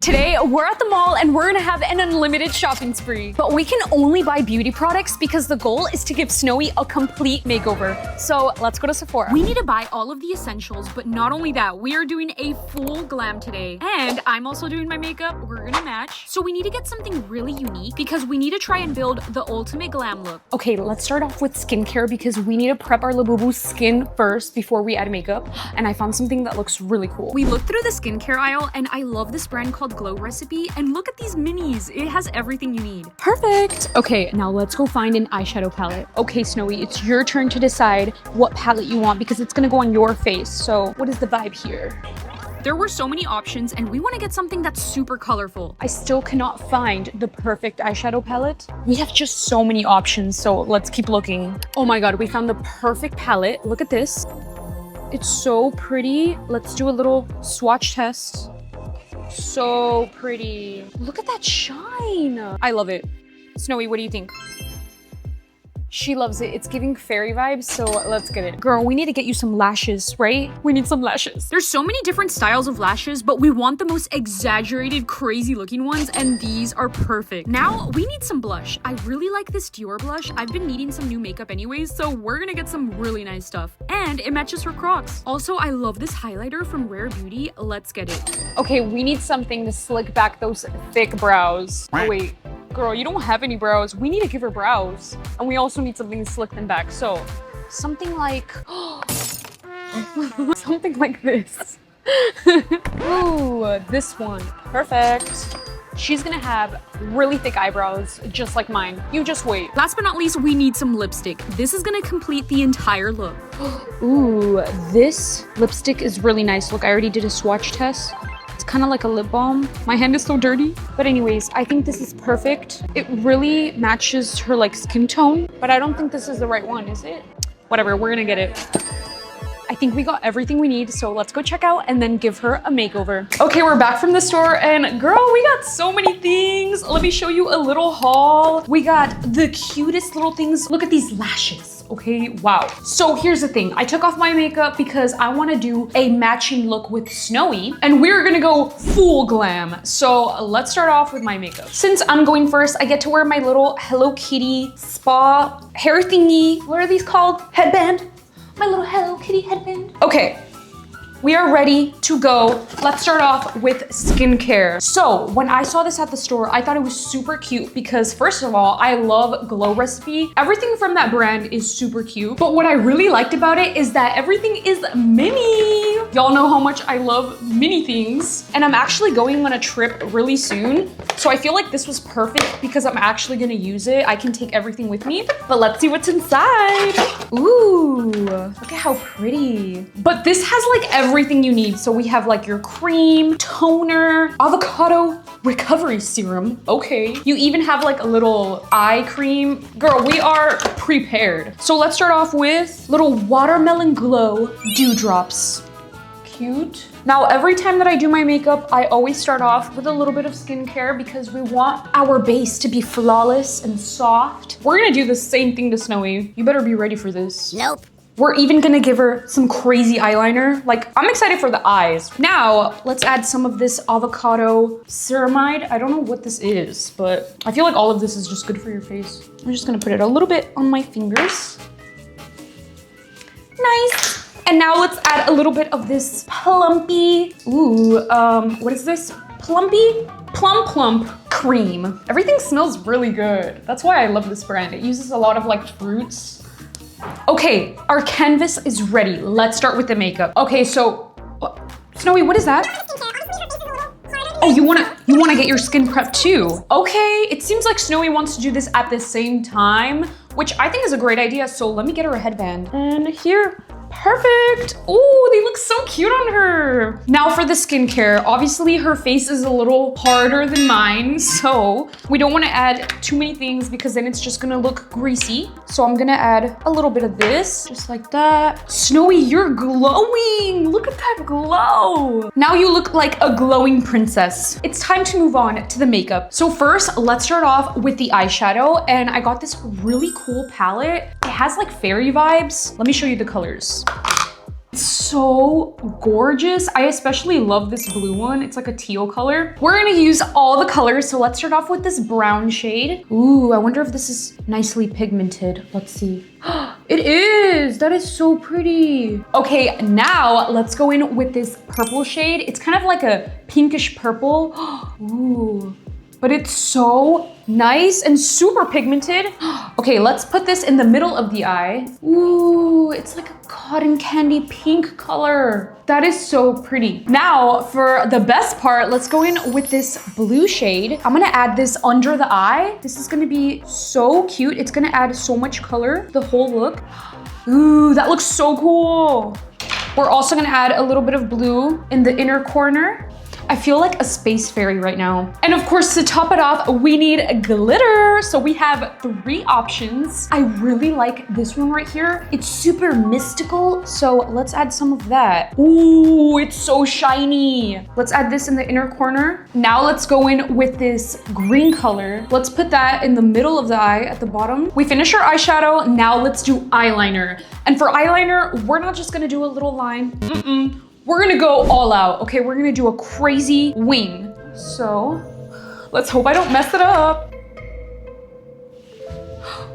Today, we're at the mall and we're gonna have an unlimited shopping spree. But we can only buy beauty products because the goal is to give Snowy a complete makeover. So let's go to Sephora. We need to buy all of the essentials, but not only that, we are doing a full glam today. And I'm also doing my makeup. We're gonna match. So we need to get something really unique because we need to try and build the ultimate glam look. Okay, let's start off with skincare because we need to prep our Labubu skin first before we add makeup. And I found something that looks really cool. We looked through the skincare aisle and I love this brand called Glow Recipe, and look at these minis. It has everything you need. Perfect. Okay, now let's go find an eyeshadow palette. Okay, Snowy, it's your turn to decide what palette you want because it's gonna go on your face. So what is the vibe here? There were so many options and we want to get something that's super colorful. I still cannot find the perfect eyeshadow palette. We have just so many options, so let's keep looking. Oh my god, we found the perfect palette. Look at this. It's so pretty. Let's do a little swatch test. So pretty. Look at that shine. I love it. Snowy, what do you think? She loves it. It's giving fairy vibes, so let's get it. Girl, we need to get you some lashes, right? We need some lashes. There's so many different styles of lashes, but we want the most exaggerated, crazy looking ones, and these are perfect. Now, we need some blush. I really like this Dior blush. I've been needing some new makeup anyways, so we're gonna get some really nice stuff. And it matches her Crocs. Also, I love this highlighter from Rare Beauty. Let's get it. Okay, we need something to slick back those thick brows. Oh, wait. Girl, you don't have any brows. We need to give her brows. And we also need something to slick them back. So, something like... something like this. Ooh, this one. Perfect. She's gonna have really thick eyebrows, just like mine. You just wait. Last but not least, we need some lipstick. This is gonna complete the entire look. Ooh, this lipstick is really nice. Look, I already did a swatch test. It's kind of like a lip balm. My hand is so dirty. But anyways, I think this is perfect. It really matches her like skin tone, but I don't think this is the right one, is it? Whatever, we're gonna get it. I think we got everything we need, so let's go check out and then give her a makeover. Okay, we're back from the store and girl, we got so many things. Let me show you a little haul. We got the cutest little things. Look at these lashes. Okay, wow. So here's the thing. I took off my makeup because I want to do a matching look with Snowy and we're gonna go full glam. So let's start off with my makeup. Since I'm going first, I get to wear my little Hello Kitty spa hair thingy. What are these called? Headband. My little Hello Kitty headband. Okay. We are ready to go. Let's start off with skincare. So when I saw this at the store, I thought it was super cute because first of all, I love Glow Recipe. Everything from that brand is super cute. But what I really liked about it is that everything is mini. Y'all know how much I love mini things. And I'm actually going on a trip really soon. So I feel like this was perfect because I'm actually gonna use it. I can take everything with me. But let's see what's inside. Ooh, look at how pretty. But this has like everything you need. So we have like your cream, toner, avocado recovery serum. Okay. You even have like a little eye cream. Girl, we are prepared. So let's start off with little watermelon glow dewdrops. Cute. Now, every time that I do my makeup, I always start off with a little bit of skincare because we want our base to be flawless and soft. We're gonna do the same thing to Snowy. You better be ready for this. Nope. We're even gonna give her some crazy eyeliner. Like, I'm excited for the eyes. Now, let's add some of this avocado ceramide. I don't know what this is, but I feel like all of this is just good for your face. I'm just gonna put it a little bit on my fingers. Nice. And now let's add a little bit of this plumpy, what is this? Plumpy? Plump cream. Everything smells really good. That's why I love this brand. It uses a lot of like fruits. Okay, our canvas is ready. Let's start with the makeup. Okay, so, Snowy, what is that? Oh, you wanna get your skin prepped too? Okay, it seems like Snowy wants to do this at the same time, which I think is a great idea. So let me get her a headband. And here, perfect. Ooh, they look so cute on her. Now for the skincare, obviously her face is a little harder than mine, so we don't wanna add too many things because then it's just gonna look greasy. So I'm gonna add a little bit of this, just like that. Snowy, you're glowing. Look at that glow. Now you look like a glowing princess. It's time to move on to the makeup. So first, let's start off with the eyeshadow, and I got this really cool palette. It has like fairy vibes. Let me show you the colors. So gorgeous. I especially love this blue one. It's like a teal color. We're gonna use all the colors. So let's start off with this brown shade. Ooh, I wonder if this is nicely pigmented. Let's see. It is. That is so pretty. Okay, now let's go in with this purple shade. It's kind of like a pinkish purple. Ooh. But it's so nice and super pigmented. Okay, let's put this in the middle of the eye. Ooh, it's like a cotton candy pink color. That is so pretty. Now, for the best part, let's go in with this blue shade. I'm gonna add this under the eye. This is gonna be so cute. It's gonna add so much color, the whole look. Ooh, that looks so cool. We're also gonna add a little bit of blue in the inner corner. I feel like a space fairy right now. And of course, to top it off, we need glitter. So we have 3 options. I really like this one right here. It's super mystical. So let's add some of that. Ooh, it's so shiny. Let's add this in the inner corner. Now let's go in with this green color. Let's put that in the middle of the eye at the bottom. We finish our eyeshadow. Now let's do eyeliner. And for eyeliner, we're not just gonna do a little line. We're gonna go all out, okay? We're gonna do a crazy wing. So, let's hope I don't mess it up.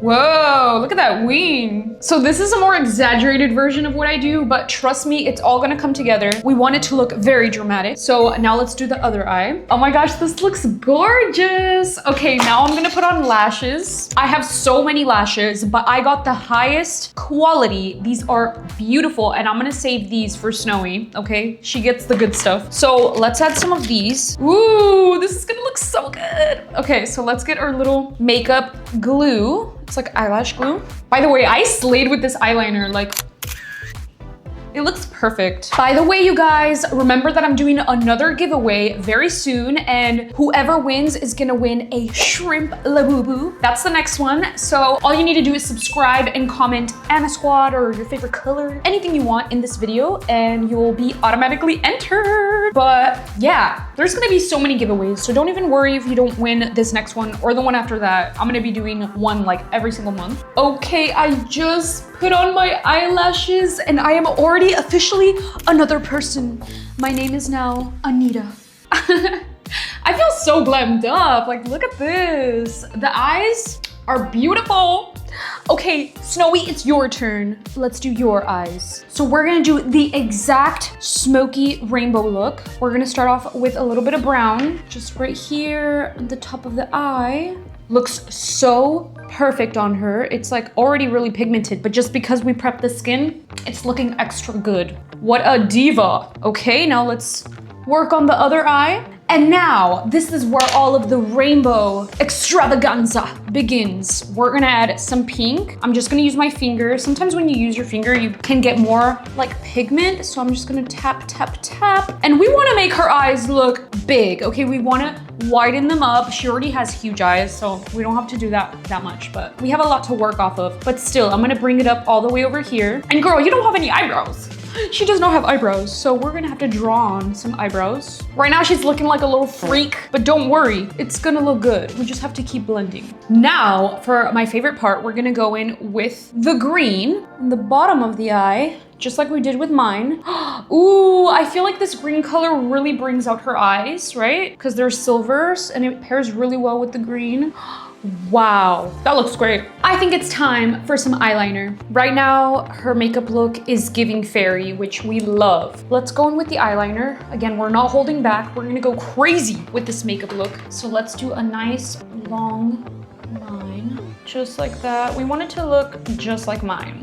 Whoa, look at that wing. So this is a more exaggerated version of what I do, but trust me, it's all gonna come together. We want it to look very dramatic. So now let's do the other eye. Oh my gosh, this looks gorgeous. Okay, now I'm gonna put on lashes. I have so many lashes, but I got the highest quality. These are beautiful, and I'm gonna save these for Snowy, okay? She gets the good stuff. So let's add some of these. Ooh, this is gonna look so good. Okay, so let's get our little makeup glue. It's like eyelash glue. By the way, I slayed with this eyeliner. Like, it looks perfect. By the way, you guys, remember that I'm doing another giveaway very soon, and whoever wins is gonna win a shrimp labubu. That's the next one. So all you need to do is subscribe and comment Anna Squad or your favorite color, anything you want in this video, and you'll be automatically entered. But yeah, there's gonna be so many giveaways, so don't even worry if you don't win this next one or the one after that. I'm gonna be doing one like every single month. Okay, I just put on my eyelashes and I am already officially another person. My name is now Anita. I feel so glammed up. Like, look at this. The eyes are beautiful. Okay, Snowy, it's your turn. Let's do your eyes. So we're gonna do the exact smoky rainbow look. We're gonna start off with a little bit of brown, just right here at the top of the eye. Looks so perfect on her. It's like already really pigmented, but just because we prepped the skin, it's looking extra good. What a diva. Okay, now let's work on the other eye. And now, this is where all of the rainbow extravaganza begins. We're gonna add some pink. I'm just gonna use my finger. Sometimes when you use your finger, you can get more like pigment. So I'm just gonna tap, tap, tap. And we wanna make her eyes look big, okay? We wanna widen them up. She already has huge eyes, so we don't have to do that much, but we have a lot to work off of. But still, I'm gonna bring it up all the way over here. And girl, you don't have any eyebrows. She does not have eyebrows, so we're gonna have to draw on some eyebrows. Right now, she's looking like a little freak, but don't worry, it's gonna look good. We just have to keep blending. Now, for my favorite part, we're gonna go in with the green in the bottom of the eye, just like we did with mine. Ooh, I feel like this green color really brings out her eyes, right? Because they're silvers and it pairs really well with the green. Wow, that looks great. I think it's time for some eyeliner. Right now, her makeup look is giving fairy, which we love. Let's go in with the eyeliner. Again, we're not holding back. We're gonna go crazy with this makeup look. So let's do a nice long line, just like that. We want it to look just like mine.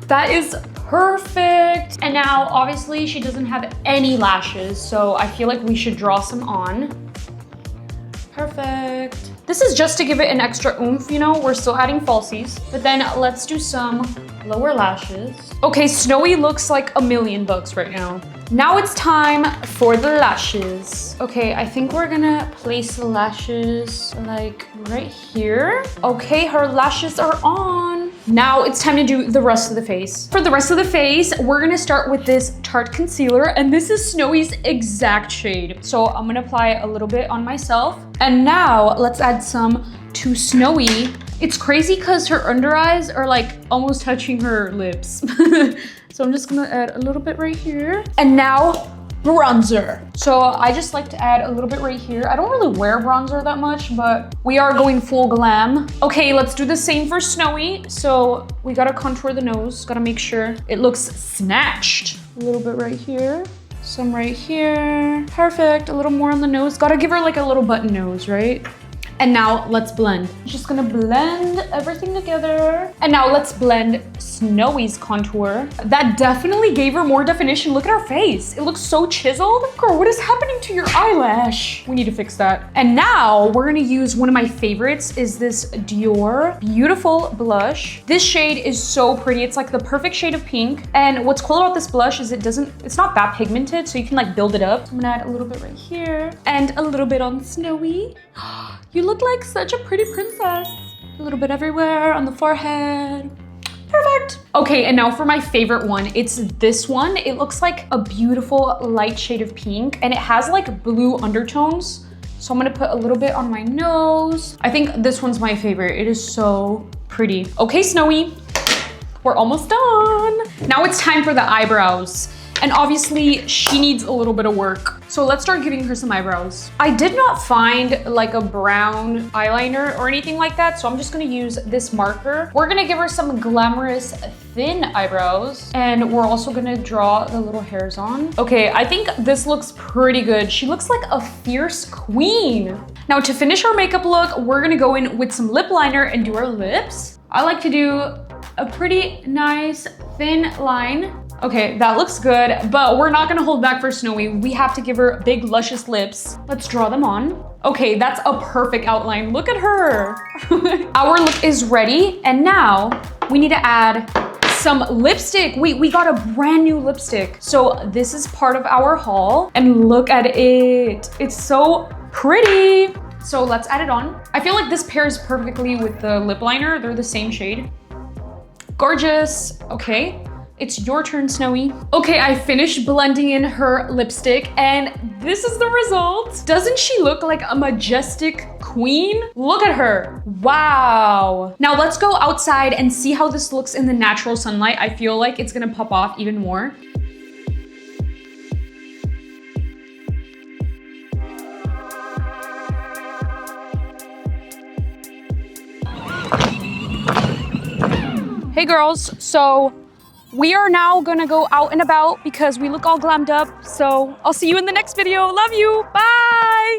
That is perfect. And now, obviously, she doesn't have any lashes, so I feel like we should draw some on. Perfect. This is just to give it an extra oomph, you know, we're still adding falsies. But then let's do some lower lashes. Okay, Snowy looks like $1,000,000 right now. Now it's time for the lashes. Okay, I think we're gonna place the lashes like right here. Okay, her lashes are on. Now it's time to do the rest of the face. For the rest of the face, we're gonna start with this Tarte concealer, and this is Snowy's exact shade. So I'm gonna apply a little bit on myself. And now let's add some to Snowy. It's crazy because her under eyes are like almost touching her lips. So I'm just gonna add a little bit right here. And now, bronzer. So I just like to add a little bit right here. I don't really wear bronzer that much, but we are going full glam. Okay, let's do the same for Snowy. So we gotta contour the nose. Gotta make sure it looks snatched. A little bit right here. Some right here. Perfect. A little more on the nose. Gotta give her like a little button nose, right? And now let's blend. Just gonna blend everything together. And now let's blend Snowy's contour. That definitely gave her more definition. Look at her face. It looks so chiseled. Girl, what is happening to your eyelash? We need to fix that. And now we're gonna use one of my favorites is this Dior Beautiful blush. This shade is so pretty. It's like the perfect shade of pink. And what's cool about this blush is it's not that pigmented, so you can like build it up. I'm gonna add a little bit right here and a little bit on Snowy. You look like such a pretty princess. A little bit everywhere on the forehead. Perfect. Okay, and now for my favorite one. It's this one. It looks like a beautiful light shade of pink and it has like blue undertones. So I'm gonna put a little bit on my nose. I think this one's my favorite. It is so pretty. Okay, Snowy, we're almost done. Now it's time for the eyebrows. And obviously she needs a little bit of work. So let's start giving her some eyebrows. I did not find like a brown eyeliner or anything like that. So I'm just gonna use this marker. We're gonna give her some glamorous thin eyebrows. And we're also gonna draw the little hairs on. Okay, I think this looks pretty good. She looks like a fierce queen. Now to finish our makeup look, we're gonna go in with some lip liner and do our lips. I like to do a pretty nice thin line. Okay, that looks good, but we're not gonna hold back for Snowy. We have to give her big, luscious lips. Let's draw them on. Okay, that's a perfect outline. Look at her. Our look is ready, and now we need to add some lipstick. We got a brand new lipstick. So this is part of our haul, and look at it. It's so pretty. So let's add it on. I feel like this pairs perfectly with the lip liner. They're the same shade. Gorgeous. Okay. It's your turn, Snowy. Okay, I finished blending in her lipstick and this is the result. Doesn't she look like a majestic queen? Look at her. Wow. Now let's go outside and see how this looks in the natural sunlight. I feel like it's gonna pop off even more. Hey girls, so we are now gonna go out and about because we look all glammed up. So I'll see you in the next video. Love you, bye.